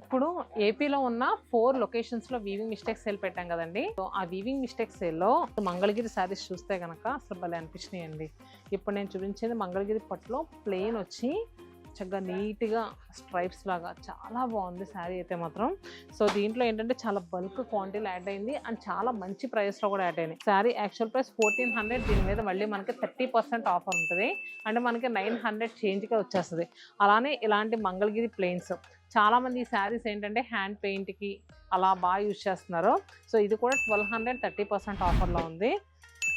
ఇప్పుడు ఏపీలో ఉన్న 4 లొకేషన్స్లో వీవింగ్ మిస్టేక్స్ సేల్ పెట్టాం కదండి. సో ఆ వీవింగ్ మిస్టేక్స్ సేల్లో మంగళగిరి శారీస్ చూస్తే కనుక అసలు భలే అనిపించినాయండి. ఇప్పుడు నేను చూపించేది మంగళగిరి పట్టులో ప్లెయిన్ వచ్చి చక్కగా నీట్గా స్ట్రైప్స్ లాగా చాలా బాగుంది శారీ అయితే మాత్రం. సో దీంట్లో ఏంటంటే చాలా బల్క్ క్వాంటిటీలో యాడ్ అయింది అండ్ చాలా మంచి ప్రైస్లో కూడా యాడ్ అయింది. శారీ యాక్చువల్ ప్రైస్ 1400, దీని మీద మళ్ళీ మనకి 30% ఆఫర్ ఉంటుంది. అంటే మనకి 900 చేంజ్గా వచ్చేస్తుంది. అలానే ఇలాంటి మంగళగిరి ప్లెయిన్స్ చాలామంది ఈ శారీస్ ఏంటంటే హ్యాండ్ పెయింట్కి అలా బాగా యూజ్ చేస్తున్నారు. సో ఇది కూడా 1200 30% ఆఫర్లో ఉంది.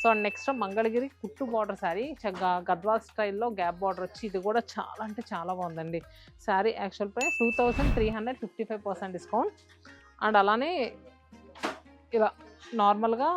సో నెక్స్ట్ మంగళగిరి కుట్టు బార్డర్ శారీ గద్వాల్ స్టైల్లో గ్యాప్ బార్డర్ వచ్చి ఇది కూడా చాలా అంటే చాలా బాగుందండి. Sari actual price 2355% discount. And అలానే ఇలా నార్మల్గా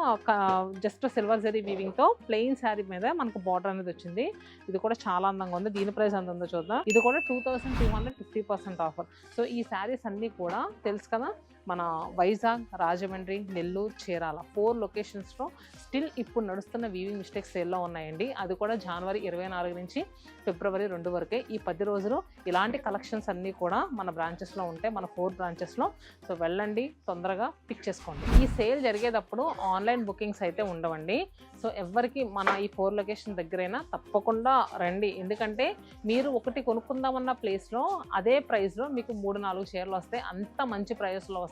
జస్ట్ సిల్వర్ జరీ వీవింగ్తో ప్లెయిన్ శారీ మీద మనకు బార్డర్ అనేది వచ్చింది. ఇది కూడా చాలా అందంగా ఉంది. దీని ప్రైస్ ఎంత ఉందో చూద్దాం. ఇది కూడా 2250% ఆఫర్. సో ఈ శారీస్ అన్నీ కూడా తెలుసు కదా, మన వైజాగ్, రాజమండ్రి, నెల్లూరు, చీరాల 4 లొకేషన్స్లో స్టిల్ ఇప్పుడు నడుస్తున్న వీవింగ్ మిస్టేక్స్ సేల్లో ఉన్నాయండి. అది కూడా జనవరి 24 నుంచి ఫిబ్రవరి 2 వరకే. ఈ 10 రోజులు ఇలాంటి కలెక్షన్స్ అన్నీ కూడా మన బ్రాంచెస్లో ఉంటాయి, మన 4 బ్రాంచెస్లో. సో వెళ్ళండి, తొందరగా పిక్ చేసుకోండి. ఈ సేల్ జరిగేటప్పుడు ఆన్లైన్ బుకింగ్స్ అయితే ఉండవండి. సో ఎవరికి మన ఈ 4 లొకేషన్ దగ్గరైనా తప్పకుండా రండి. ఎందుకంటే మీరు ఒకటి కొనుక్కుందామన్న ప్లేస్లో అదే ప్రైస్లో మీకు 3-4 చీరలు వస్తాయి. అంత మంచి ప్రైస్లో వస్తాయి.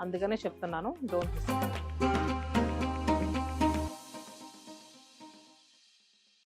అందుకనే చెప్తున్నాను, డోంట్ మిస్.